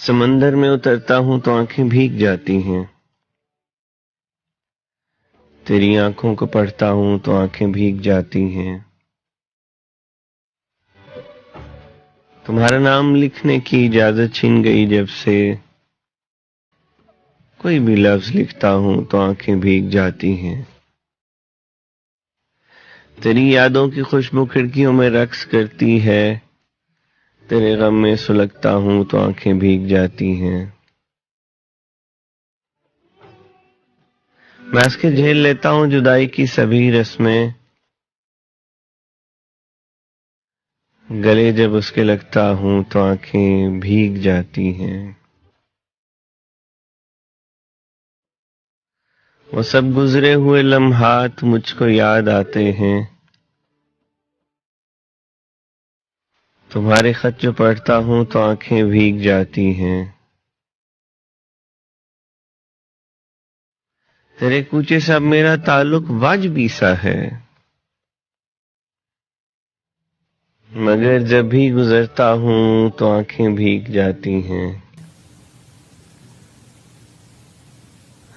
समंदर में उतरता हूं तो आंखें भीग जाती हैं। तेरी आंखों को पढ़ता हूं तो आंखें भीग जाती हैं। तुम्हारा नाम लिखने की इजाजत छिन गई जब से कोई भी लफ्ज लिखता हूं तो आंखें भीग जाती हैं। तेरी यादों की खुशबू खिड़कियों में रक्स करती है। तेरे गम में सुलगता हूं तो आंखें भीग जाती हैं। मैं हंस के झेल लेता हूं जुदाई की सभी रस्में। गले जब उसके लगता हूं तो आंखें भीग जाती हैं। वो सब गुजरे हुए लम्हात मुझको याद आते हैं। तुम्हारे खत जो पढ़ता हूं तो आंखें भीग जाती हैं। तेरे कूचे से अब मेरा ताल्लुक वाजबी सा है, मगर जब भी गुजरता हूं तो आंखें भीग जाती हैं।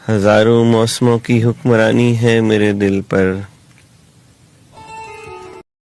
हजारों मौसमों की हुक्मरानी है मेरे दिल पर।